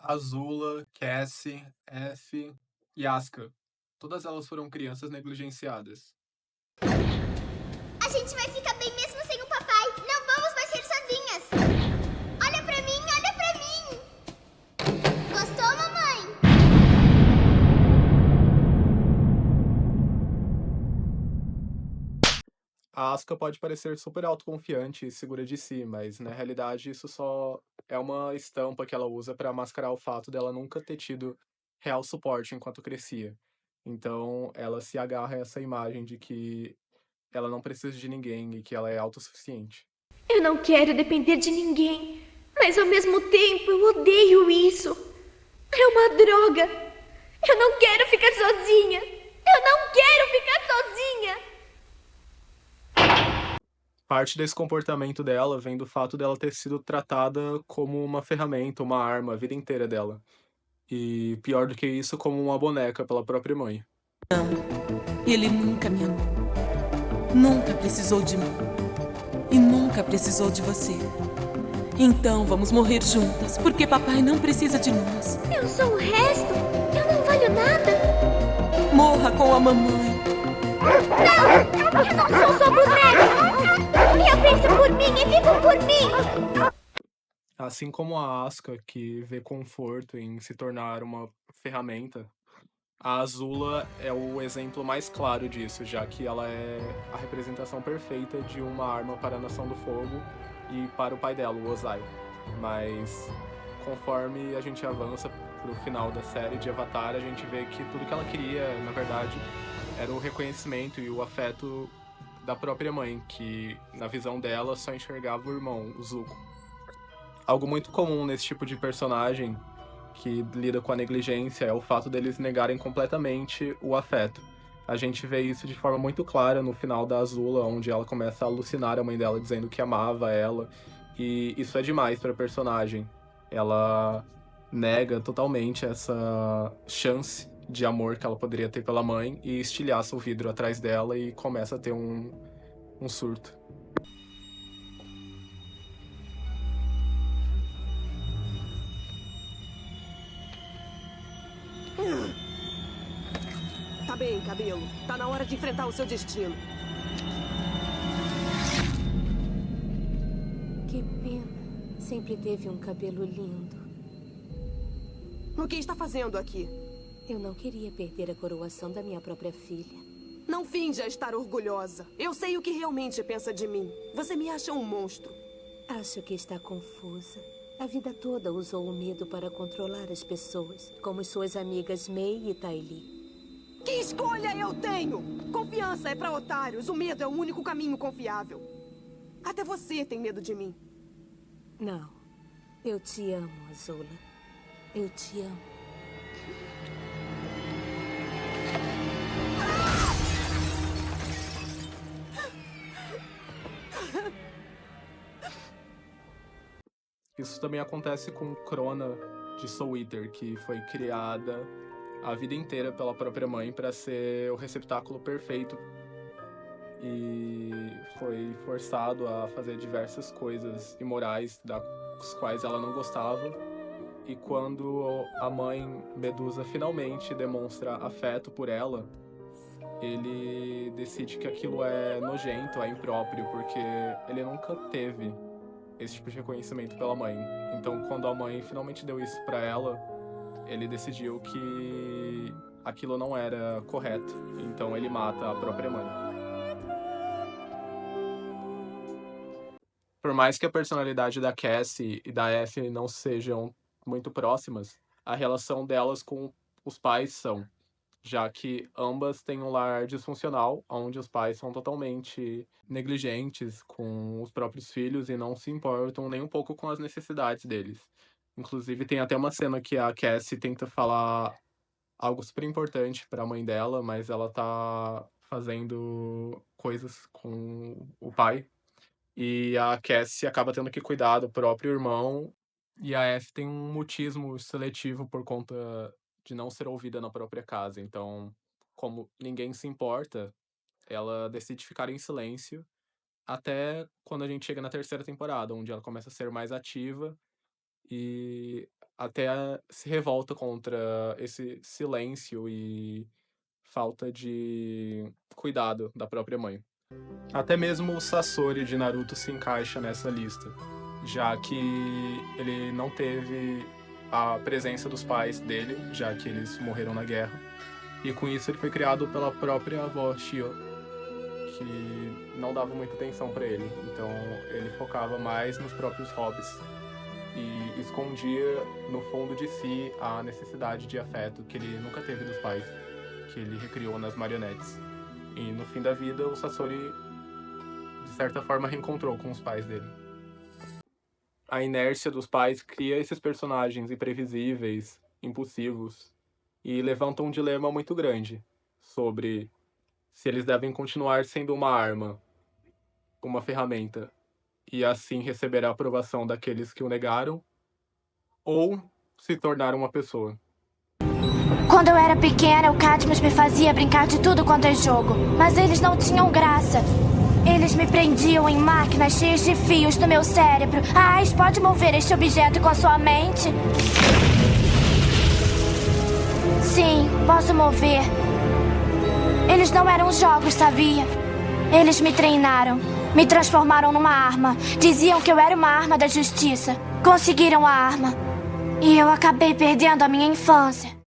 Azula, Cassie, F e Asuka. Todas elas foram crianças negligenciadas. A gente vai ficar bem mesmo sem o papai. Não vamos mais ser sozinhas. Olha pra mim, olha pra mim. Gostou, mamãe? A Asuka pode parecer super autoconfiante e segura de si, mas na realidade isso só é uma estampa que ela usa para mascarar o fato dela nunca ter tido real suporte enquanto crescia. Então ela se agarra a essa imagem de que ela não precisa de ninguém e que ela é autossuficiente. Eu não quero depender de ninguém, mas ao mesmo tempo eu odeio isso. É uma droga. Eu não quero ficar sozinha. Eu não quero ficar sozinha. Parte desse comportamento dela vem do fato dela ter sido tratada como uma ferramenta, uma arma a vida inteira dela. E pior do que isso, como uma boneca pela própria mãe. Ele nunca me amou. Nunca precisou de mim. E nunca precisou de você. Então vamos morrer juntas, porque papai não precisa de nós. Eu sou o resto. Eu não valho nada. Morra com a mamãe. Eu não sou sua boneca. Eu penso por mim e vivo por mim. Assim como a Asuka, que vê conforto em se tornar uma ferramenta, a Azula é o exemplo mais claro disso, já que ela é a representação perfeita de uma arma para a Nação do Fogo e para o pai dela, o Ozai. Mas conforme a gente avança pro final da série de Avatar, a gente vê que tudo que ela queria, na verdade, era o reconhecimento e o afeto da própria mãe, que na visão dela só enxergava o irmão, o Zuko. Algo muito comum nesse tipo de personagem que lida com a negligência é o fato deles negarem completamente o afeto. A gente vê isso de forma muito clara no final da Azula, onde ela começa a alucinar a mãe dela dizendo que amava ela, e isso é demais para a personagem. Ela nega totalmente essa chance de amor que ela poderia ter pela mãe e estilhaça o vidro atrás dela e começa a ter um surto. Tá bem, cabelo. Tá na hora de enfrentar o seu destino. Que pena. Sempre teve um cabelo lindo. O que está fazendo aqui? Eu não queria perder a coroação da minha própria filha. Não finja estar orgulhosa. Eu sei o que realmente pensa de mim. Você me acha um monstro. Acho que está confusa. A vida toda usou o medo para controlar as pessoas, como suas amigas Mei e Tylee. Que escolha eu tenho? Confiança é pra otários. O medo é o único caminho confiável. Até você tem medo de mim. Não. Eu te amo, Azula. Eu te amo. Isso também acontece com Crona de Soul Eater, que foi criada a vida inteira pela própria mãe para ser o receptáculo perfeito e foi forçado a fazer diversas coisas imorais das quais ela não gostava. E quando a mãe Medusa finalmente demonstra afeto por ela, ele decide que aquilo é nojento, é impróprio, porque ele nunca teve esse tipo de reconhecimento pela mãe. Então, quando a mãe finalmente deu isso pra ela, ele decidiu que aquilo não era correto. Então, ele mata a própria mãe. Por mais que a personalidade da Cassie e da F não sejam muito próximas, a relação delas com os pais são, já que ambas têm um lar disfuncional, onde os pais são totalmente negligentes com os próprios filhos e não se importam nem um pouco com as necessidades deles. Inclusive, tem até uma cena que a Cassie tenta falar algo super importante para a mãe dela, mas ela tá fazendo coisas com o pai. E a Cassie acaba tendo que cuidar do próprio irmão. E a F tem um mutismo seletivo por conta de não ser ouvida na própria casa. Então, como ninguém se importa, ela decide ficar em silêncio até quando a gente chega na terceira temporada, onde ela começa a ser mais ativa e até se revolta contra esse silêncio e falta de cuidado da própria mãe. Até mesmo o Sasori de Naruto se encaixa nessa lista, já que ele não teve a presença dos pais dele, já que eles morreram na guerra. E com isso ele foi criado pela própria avó Shio, que não dava muita atenção para ele. Então ele focava mais nos próprios hobbies e escondia no fundo de si a necessidade de afeto que ele nunca teve dos pais, que ele recriou nas marionetes. E no fim da vida, o Sasori, de certa forma, reencontrou com os pais dele. A inércia dos pais cria esses personagens imprevisíveis, impulsivos, e levanta um dilema muito grande sobre se eles devem continuar sendo uma arma, uma ferramenta, e assim receber a aprovação daqueles que o negaram, ou se tornar uma pessoa. Quando eu era pequena, o Cadmus me fazia brincar de tudo quanto é jogo. Mas eles não tinham graça. Eles me prendiam em máquinas cheias de fios no meu cérebro. A Ais pode mover este objeto com a sua mente? Sim, posso mover. Eles não eram jogos, sabia? Eles me treinaram. Me transformaram numa arma. Diziam que eu era uma arma da justiça. Conseguiram a arma. E eu acabei perdendo a minha infância.